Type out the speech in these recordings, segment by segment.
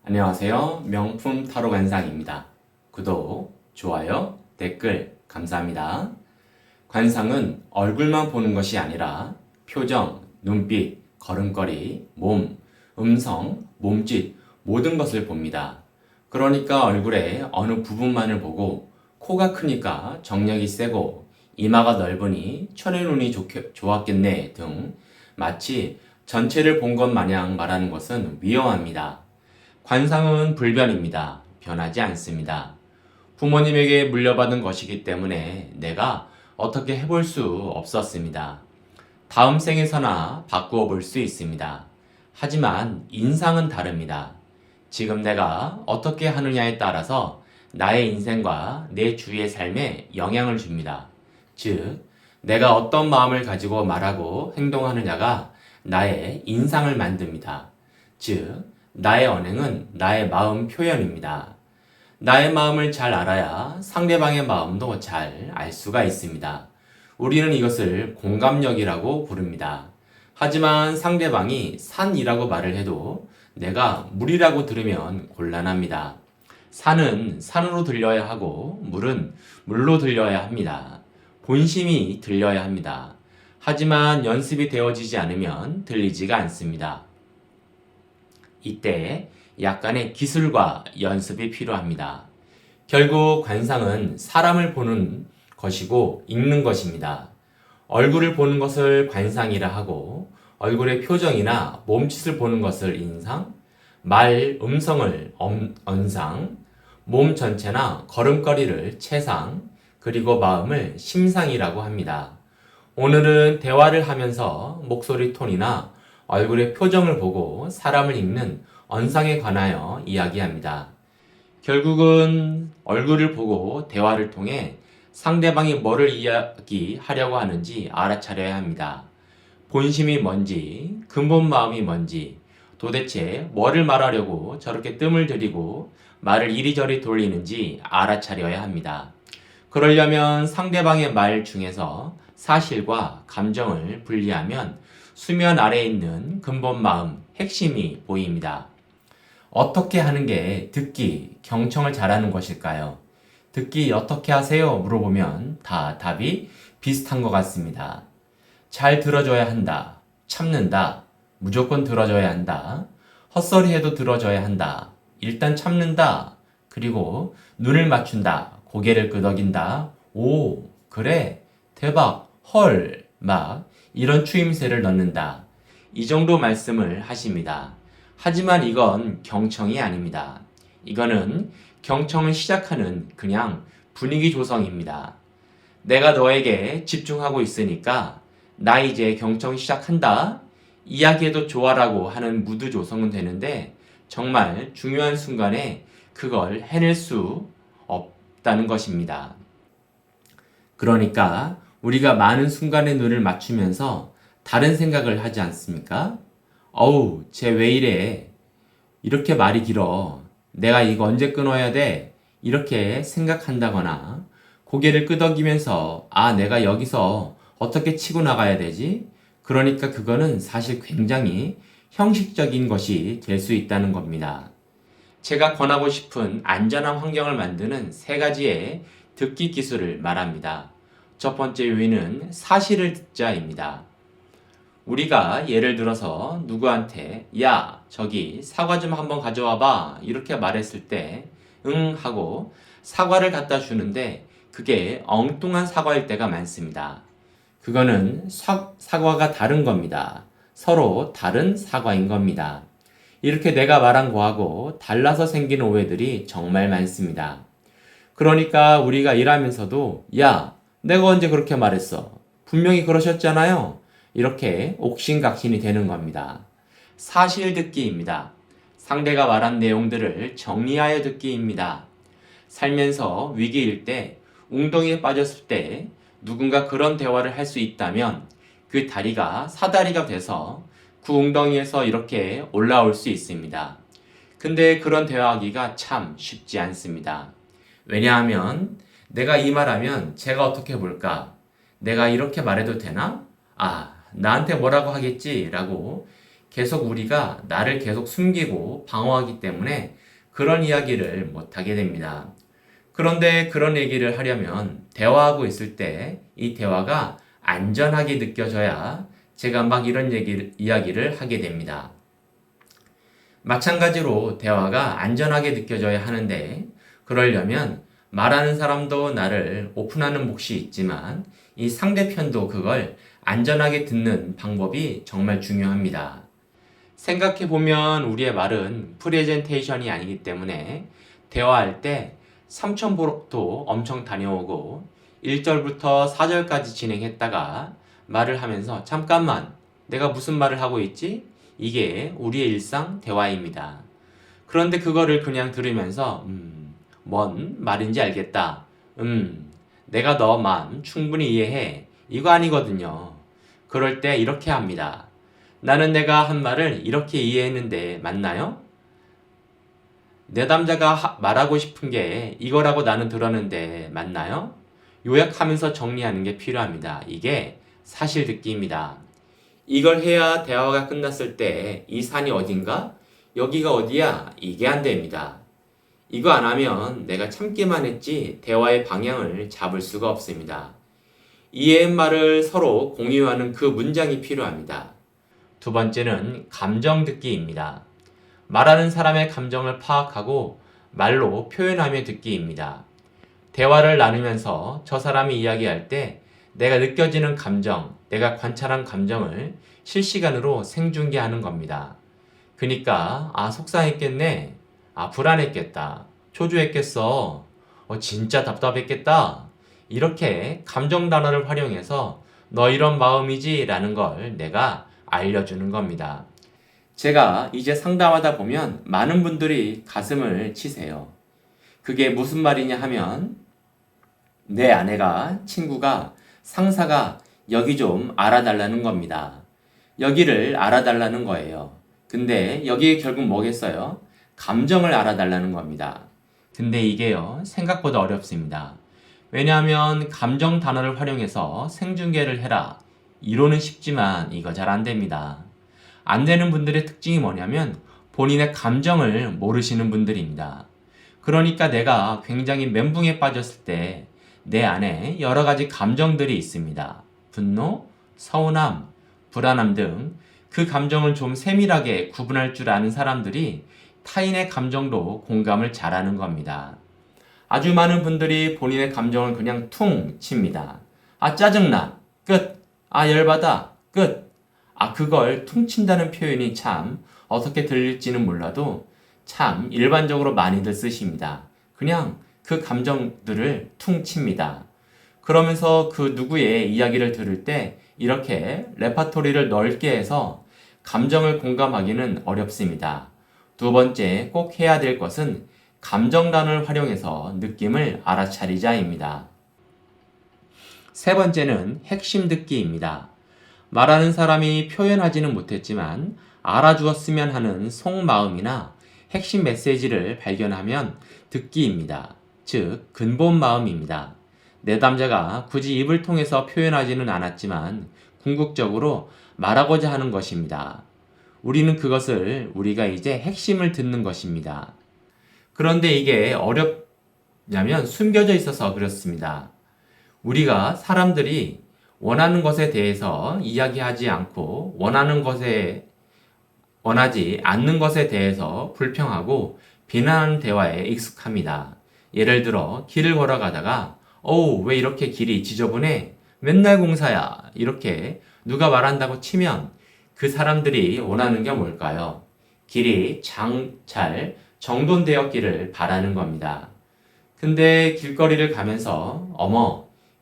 안녕하세요. 명품 타로 관상입니다. 구독, 좋아요, 댓글 감사합니다. 관상은 얼굴만 보는 것이 아니라 표정, 눈빛, 걸음걸이, 몸, 음성, 몸짓 모든 것을 봅니다. 그러니까 얼굴의 어느 부분만을 보고 코가 크니까 정력이 세고 이마가 넓으니 천의 눈이 좋았겠네 등 마치 전체를 본 것 마냥 말하는 것은 위험합니다. 관상은 불변입니다. 변하지 않습니다. 부모님에게 물려받은 것이기 때문에 내가 어떻게 해볼 수 없었습니다. 다음 생에서나 바꾸어 볼 수 있습니다. 하지만 인상은 다릅니다. 지금 내가 어떻게 하느냐에 따라서 나의 인생과 내 주위의 삶에 영향을 줍니다. 즉, 내가 어떤 마음을 가지고 말하고 행동하느냐가 나의 인상을 만듭니다. 즉, 나의 언행은 나의 마음 표현입니다. 나의 마음을 잘 알아야 상대방의 마음도 잘 알 수가 있습니다. 우리는 이것을 공감력이라고 부릅니다. 하지만 상대방이 산이라고 말을 해도 내가 물이라고 들으면 곤란합니다. 산은 산으로 들려야 하고 물은 물로 들려야 합니다. 본심이 들려야 합니다. 하지만 연습이 되어지지 않으면 들리지가 않습니다. 이때 약간의 기술과 연습이 필요합니다. 결국 관상은 사람을 보는 것이고 읽는 것입니다. 얼굴을 보는 것을 관상이라 하고 얼굴의 표정이나 몸짓을 보는 것을 인상, 말, 음성을 언상, 몸 전체나 걸음걸이를 체상, 그리고 마음을 심상이라고 합니다. 오늘은 대화를 하면서 목소리 톤이나 얼굴의 표정을 보고 사람을 읽는 언상에 관하여 이야기합니다. 결국은 얼굴을 보고 대화를 통해 상대방이 뭐를 이야기하려고 하는지 알아차려야 합니다. 본심이 뭔지, 근본 마음이 뭔지, 도대체 뭐를 말하려고 저렇게 뜸을 들이고 말을 이리저리 돌리는지 알아차려야 합니다. 그러려면 상대방의 말 중에서 사실과 감정을 분리하면 수면 아래에 있는 근본 마음, 핵심이 보입니다. 어떻게 하는 게 듣기, 경청을 잘하는 것일까요? 듣기 어떻게 하세요? 물어보면 다 답이 비슷한 것 같습니다. 잘 들어줘야 한다. 참는다. 무조건 들어줘야 한다. 헛소리해도 들어줘야 한다. 일단 참는다. 그리고 눈을 맞춘다. 고개를 끄덕인다. 오, 그래. 대박. 헐. 막 이런 추임새를 넣는다. 이 정도 말씀을 하십니다. 하지만 이건 경청이 아닙니다. 이거는 경청을 시작하는 그냥 분위기 조성입니다. 내가 너에게 집중하고 있으니까 나 이제 경청 시작한다. 이야기해도 좋아라고 하는 무드 조성은 되는데 정말 중요한 순간에 그걸 해낼 수 없다는 것입니다. 그러니까 우리가 많은 순간에 눈을 맞추면서 다른 생각을 하지 않습니까? 어우, 쟤 왜 이래? 이렇게 말이 길어. 내가 이거 언제 끊어야 돼? 이렇게 생각한다거나 고개를 끄덕이면서 내가 여기서 어떻게 치고 나가야 되지? 그러니까 그거는 사실 굉장히 형식적인 것이 될 수 있다는 겁니다. 제가 권하고 싶은 안전한 환경을 만드는 3가지의 듣기 기술을 말합니다. 첫 번째 요인은 사실을 듣자입니다. 우리가 예를 들어서 누구한테 야, 저기 사과 좀 한번 가져와 봐 이렇게 말했을 때 응 하고 사과를 갖다 주는데 그게 엉뚱한 사과일 때가 많습니다. 그거는 사과가 다른 겁니다. 서로 다른 사과인 겁니다. 이렇게 내가 말한 거하고 달라서 생긴 오해들이 정말 많습니다. 그러니까 우리가 일하면서도 야, 내가 언제 그렇게 말했어? 분명히 그러셨잖아요. 이렇게 옥신각신이 되는 겁니다. 사실 듣기입니다. 상대가 말한 내용들을 정리하여 듣기입니다. 살면서 위기일 때, 웅덩이에 빠졌을 때 누군가 그런 대화를 할 수 있다면 그 다리가 사다리가 돼서 그 웅덩이에서 이렇게 올라올 수 있습니다. 근데 그런 대화하기가 참 쉽지 않습니다. 왜냐하면 내가 이 말하면 제가 어떻게 볼까? 내가 이렇게 말해도 되나? 나한테 뭐라고 하겠지? 라고 계속 우리가 나를 계속 숨기고 방어하기 때문에 그런 이야기를 못하게 됩니다. 그런데 그런 얘기를 하려면 대화하고 있을 때 이 대화가 안전하게 느껴져야 제가 막 이런 이야기를 하게 됩니다. 마찬가지로 대화가 안전하게 느껴져야 하는데 그러려면 말하는 사람도 나를 오픈하는 몫이 있지만 이 상대편도 그걸 안전하게 듣는 방법이 정말 중요합니다. 생각해보면 우리의 말은 프레젠테이션이 아니기 때문에 대화할 때 삼천포도 엄청 다녀오고 1절부터 4절까지 진행했다가 말을 하면서 잠깐만 내가 무슨 말을 하고 있지? 이게 우리의 일상 대화입니다. 그런데 그거를 그냥 들으면서 뭔 말인지 알겠다. 내가 너 맘 충분히 이해해. 이거 아니거든요. 그럴 때 이렇게 합니다. 나는 내가 한 말을 이렇게 이해했는데 맞나요? 내담자가 말하고 싶은 게 이거라고 나는 들었는데 맞나요? 요약하면서 정리하는 게 필요합니다. 이게 사실 듣기입니다. 이걸 해야 대화가 끝났을 때 이 산이 어딘가? 여기가 어디야? 이게 안 됩니다. 이거 안 하면 내가 참기만 했지 대화의 방향을 잡을 수가 없습니다. 이해의 말을 서로 공유하는 그 문장이 필요합니다. 두 번째는 감정 듣기입니다. 말하는 사람의 감정을 파악하고 말로 표현하며 듣기입니다. 대화를 나누면서 저 사람이 이야기할 때 내가 느껴지는 감정, 내가 관찰한 감정을 실시간으로 생중계하는 겁니다. 그러니까 속상했겠네, 불안했겠다, 초조했겠어, 진짜 답답했겠다 이렇게 감정 단어를 활용해서 너 이런 마음이지 라는 걸 내가 알려주는 겁니다. 제가 이제 상담하다 보면 많은 분들이 가슴을 치세요. 그게 무슨 말이냐 하면 내 아내가, 친구가, 상사가 여기 좀 알아달라는 겁니다. 여기를 알아달라는 거예요. 근데 여기에 결국 뭐겠어요? 감정을 알아달라는 겁니다. 근데 이게요, 생각보다 어렵습니다. 왜냐하면 감정 단어를 활용해서 생중계를 해라. 이론은 쉽지만 이거 잘 안 됩니다. 안 되는 분들의 특징이 뭐냐면 본인의 감정을 모르시는 분들입니다. 그러니까 내가 굉장히 멘붕에 빠졌을 때 내 안에 여러 가지 감정들이 있습니다. 분노, 서운함, 불안함 등 그 감정을 좀 세밀하게 구분할 줄 아는 사람들이 타인의 감정도 공감을 잘하는 겁니다. 아주 많은 분들이 본인의 감정을 그냥 퉁 칩니다. 짜증나, 끝. 열받아, 끝. 그걸 퉁친다는 표현이 참 어떻게 들릴지는 몰라도 참 일반적으로 많이들 쓰십니다. 그냥 그 감정들을 퉁칩니다. 그러면서 그 누구의 이야기를 들을 때 이렇게 레파토리를 넓게 해서 감정을 공감하기는 어렵습니다. 두 번째 꼭 해야 될 것은 감정단을 활용해서 느낌을 알아차리자입니다. 세 번째는 핵심 듣기입니다. 말하는 사람이 표현하지는 못했지만 알아주었으면 하는 속마음이나 핵심 메시지를 발견하면 듣기입니다. 즉, 근본 마음입니다. 내담자가 굳이 입을 통해서 표현하지는 않았지만 궁극적으로 말하고자 하는 것입니다. 우리는 그것을 우리가 이제 핵심을 듣는 것입니다. 그런데 이게 어렵냐면 숨겨져 있어서 그렇습니다. 우리가 사람들이 원하는 것에 대해서 이야기하지 않고 원하지 않는 것에 대해서 불평하고 비난하는 대화에 익숙합니다. 예를 들어 길을 걸어가다가 왜 이렇게 길이 지저분해? 맨날 공사야. 이렇게 누가 말한다고 치면 그 사람들이 원하는 게 뭘까요? 길이 잘 정돈되었기를 바라는 겁니다. 근데 길거리를 가면서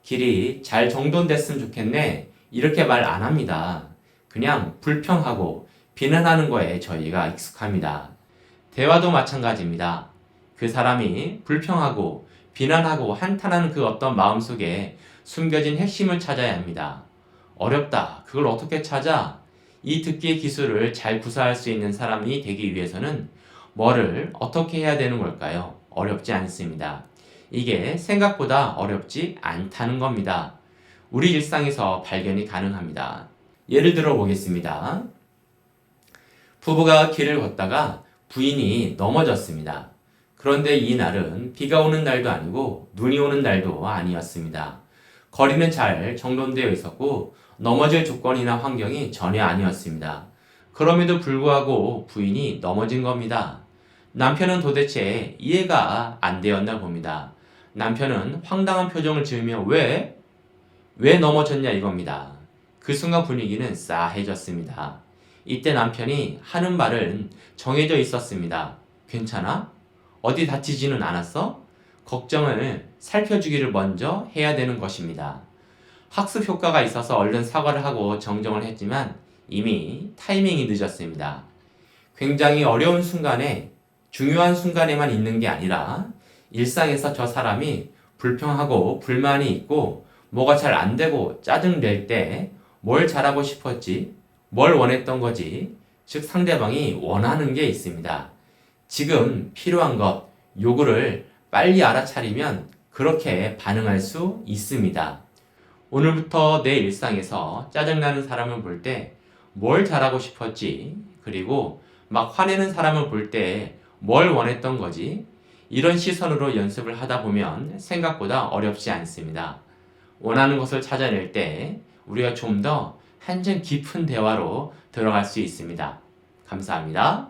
길이 잘 정돈됐으면 좋겠네. 이렇게 말 안 합니다. 그냥 불평하고 비난하는 거에 저희가 익숙합니다. 대화도 마찬가지입니다. 그 사람이 불평하고 비난하고 한탄하는 그 어떤 마음속에 숨겨진 핵심을 찾아야 합니다. 어렵다. 그걸 어떻게 찾아? 이 듣기의 기술을 잘 구사할 수 있는 사람이 되기 위해서는 뭐를 어떻게 해야 되는 걸까요? 어렵지 않습니다. 이게 생각보다 어렵지 않다는 겁니다. 우리 일상에서 발견이 가능합니다. 예를 들어 보겠습니다. 부부가 길을 걷다가 부인이 넘어졌습니다. 그런데 이 날은 비가 오는 날도 아니고 눈이 오는 날도 아니었습니다. 거리는 잘 정돈되어 있었고 넘어질 조건이나 환경이 전혀 아니었습니다. 그럼에도 불구하고 부인이 넘어진 겁니다. 남편은 도대체 이해가 안 되었나 봅니다. 남편은 황당한 표정을 지으며 왜 넘어졌냐 이겁니다. 그 순간 분위기는 싸해졌습니다. 이때 남편이 하는 말은 정해져 있었습니다. 괜찮아? 어디 다치지는 않았어? 걱정을 살펴주기를 먼저 해야 되는 것입니다. 학습 효과가 있어서 얼른 사과를 하고 정정을 했지만 이미 타이밍이 늦었습니다. 굉장히 어려운 순간에 중요한 순간에만 있는 게 아니라 일상에서 저 사람이 불평하고 불만이 있고 뭐가 잘 안 되고 짜증낼 때 뭘 잘하고 싶었지? 뭘 원했던 거지? 즉 상대방이 원하는 게 있습니다. 지금 필요한 것, 요구를 빨리 알아차리면 그렇게 반응할 수 있습니다. 오늘부터 내 일상에서 짜증나는 사람을 볼 때 뭘 잘하고 싶었지? 그리고 막 화내는 사람을 볼 때 뭘 원했던 거지? 이런 시선으로 연습을 하다 보면 생각보다 어렵지 않습니다. 원하는 것을 찾아낼 때 우리가 좀 더 한층 깊은 대화로 들어갈 수 있습니다. 감사합니다.